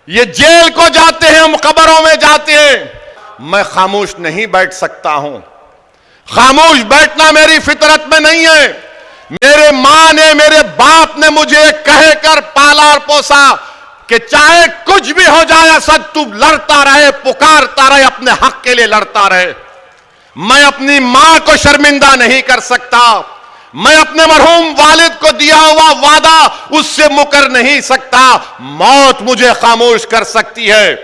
ये जेल को जाते हैं, हम कब्रों में जाते हैं। मैं खामोश नहीं बैठ सकता हूं। खामोश बैठना मेरी फितरत में नहीं है। मेरे मां ने, मेरे बाप ने मुझे कहकर पाला और पोसा कि चाहे कुछ भी हो जाए असद, तू लड़ता रहे, पुकारता रहे, अपने हक के लिए लड़ता रहे। मैं अपनी मां को शर्मिंदा नहीं कर सकता। मैं अपने मरहूम वालिद को दिया हुआ वादा उससे मुकर नहीं सकता। मौत मुझे खामोश कर सकती है।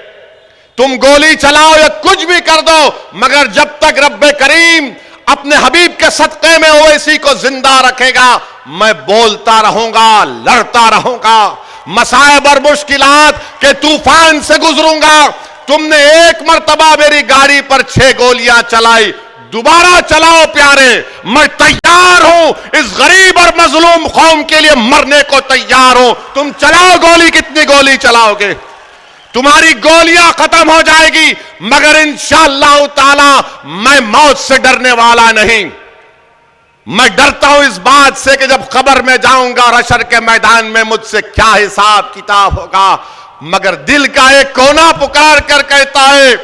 तुम गोली चलाओ या कुछ भी कर दो, मगर जब तक रब्बे करीम अपने हबीब के सदक़े में ओवैसी को जिंदा रखेगा, मैं बोलता रहूंगा, लड़ता रहूंगा। मसाइब और मुश्किलात के तूफान से गुजरूंगा। तुमने एक मर्तबा मेरी गाड़ी पर 6 गोलियां चलाई, दोबारा चलाओ प्यारे, मैं तैयार हूं। इस गरीब और मजलूम कौम के लिए मरने को तैयार हूं। तुम चलाओ गोली, कितनी गोली चलाओगे? तुम्हारी गोलियां खत्म हो जाएगी, मगर इंशाअल्लाह ताला मैं मौत से डरने वाला नहीं। मैं डरता हूं इस बात से कि जब कब्र में जाऊंगा और हशर के मैदान में मुझसे क्या हिसाब किताब होगा। मगर दिल का एक कोना पुकार कर कहता है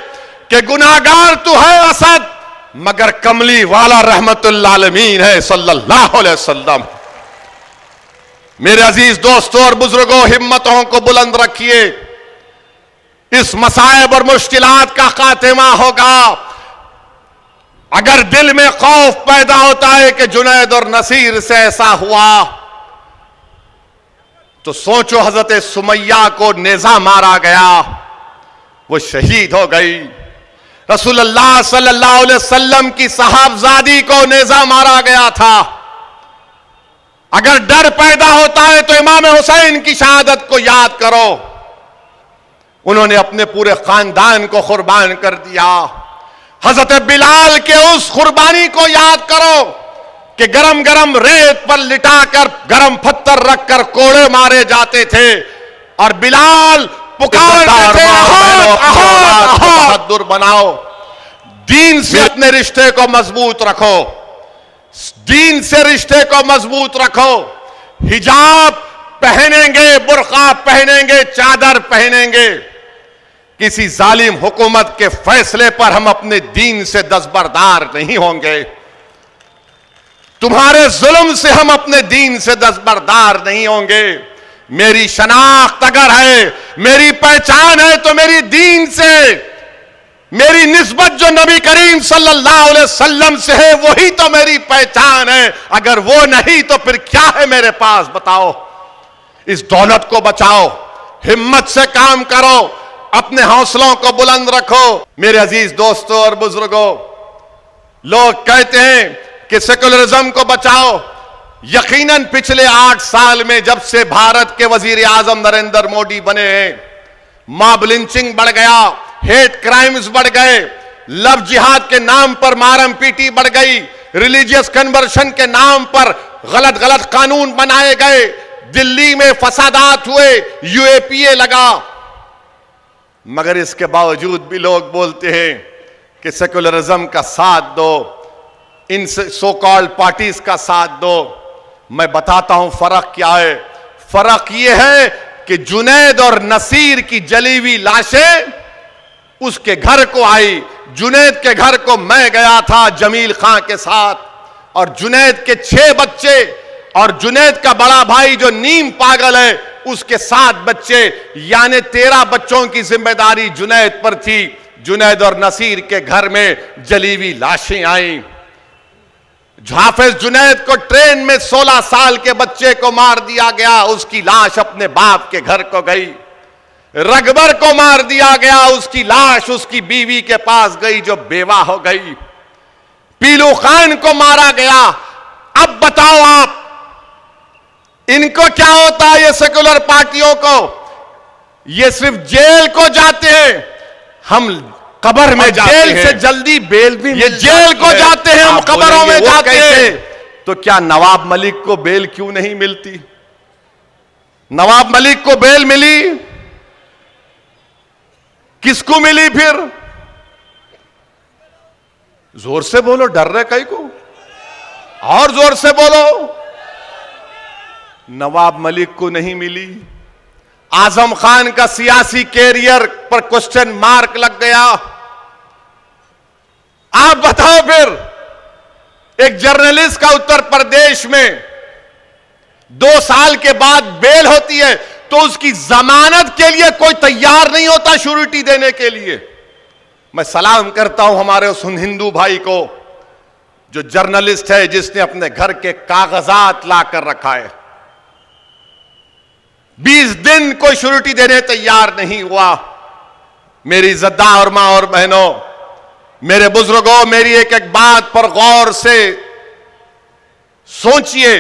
कि गुनाहगार तू है असद, मगर कमली वाला रहमतुल आलमीन है सल्लल्लाहु अलैहि वसल्लम। मेरे अजीज दोस्तों और बुजुर्गों, हिम्मतों को बुलंद रखिए। इस मसाइब और मुश्किलात का खात्मा होगा। अगर दिल में खौफ पैदा होता है कि जुनैद और नसीर से ऐसा हुआ, तो सोचो हजरत सुमैया को नेजा मारा गया, वो शहीद हो गई। रसूलुल्लाह सल्लल्लाहु अलैहि वसल्लम की साहबजादी को नेजा मारा गया था। अगर डर पैदा होता है तो इमाम हुसैन की शहादत को याद करो। उन्होंने अपने पूरे खानदान को कुर्बान कर दिया। हजरत बिलाल के उस कुर्बानी को याद करो कि गरम गरम रेत पर लिटाकर गरम पत्थर रखकर कोड़े मारे जाते थे और बिलाल पुकारते थे, बहादुर बनाओ। दीन से अपने रिश्ते को मजबूत रखो, दीन से रिश्ते को मजबूत रखो। हिजाब पहनेंगे, बुर्का पहनेंगे, चादर पहनेंगे। किसी जालिम हुकूमत के फैसले पर हम अपने दीन से दस्तबरदार नहीं होंगे। तुम्हारे जुल्म से हम अपने दीन से दस्तबरदार नहीं होंगे। मेरी शनाख्त अगर है, मेरी पहचान है, तो मेरी दीन से, मेरी निस्बत जो नबी करीम सल्लल्लाहु अलैहि वसल्लम से है, वही तो मेरी पहचान है। अगर वो नहीं तो फिर क्या है मेरे पास, बताओ। इस दौलत को बचाओ, हिम्मत से काम करो, अपने हौसलों को बुलंद रखो। मेरे अजीज दोस्तों और बुजुर्गों, लोग कहते हैं कि सेकुलरिज्म को बचाओ। यकीनन पिछले 8 साल में जब से भारत के वजीर आजम नरेंद्र मोदी बने हैं, मॉब लिंचिंग बढ़ गया, हेट क्राइम्स बढ़ गए, लव जिहाद के नाम पर मारम पीटी बढ़ गई, रिलीजियस कन्वर्शन के नाम पर गलत गलत कानून बनाए गए, दिल्ली में फसादात हुए, यूएपीए लगा। मगर इसके बावजूद भी लोग बोलते हैं कि सेकुलरिज्म का साथ दो, इन सो कॉल्ड पार्टीज का साथ दो। मैं बताता हूं फर्क क्या है। फर्क यह है कि जुनैद और नसीर की जली हुई लाशें उसके घर को आई। जुनैद के घर को मैं गया था जमील खां के साथ, और जुनैद के 6 बच्चे और जुनैद का बड़ा भाई जो नीम पागल है उसके 7 बच्चे, यानी 13 बच्चों की जिम्मेदारी जुनैद पर थी। जुनैद और नसीर के घर में जली हुई लाशें आई। हाफिज जुनैद को ट्रेन में 16 साल के बच्चे को मार दिया गया, उसकी लाश अपने बाप के घर को गई। रगबर को मार दिया गया, उसकी लाश उसकी बीवी के पास गई जो बेवा हो गई। पीलू खान को मारा गया। अब बताओ आप, इनको क्या होता है? ये सेकुलर पार्टियों को, ये सिर्फ जेल को जाते हैं, हम कब्र में जाते हैं। जेल से जल्दी बेल भी, ये जेल को जाते हैं, हम कब्रों में जाते हैं। तो क्या नवाब मलिक को बेल क्यों नहीं मिलती? नवाब मलिक को बेल मिली, किसको मिली फिर? जोर से बोलो, डर रहे कहीं को, और जोर से बोलो। नवाब मलिक को नहीं मिली, आजम खान का सियासी कैरियर पर क्वेश्चन मार्क लग गया। आप बताओ फिर, एक जर्नलिस्ट का उत्तर प्रदेश में 2 साल के बाद बेल होती है तो उसकी जमानत के लिए कोई तैयार नहीं होता श्योरिटी देने के लिए। मैं सलाम करता हूं हमारे उस हिंदू भाई को जो जर्नलिस्ट है, जिसने अपने घर के कागजात लाकर रखा है। 20 दिन कोई श्योरिटी देने तैयार नहीं हुआ। मेरी इज्जतदार मां और बहनों, मेरे बुजुर्गों, मेरी एक एक बात पर गौर से सोचिए।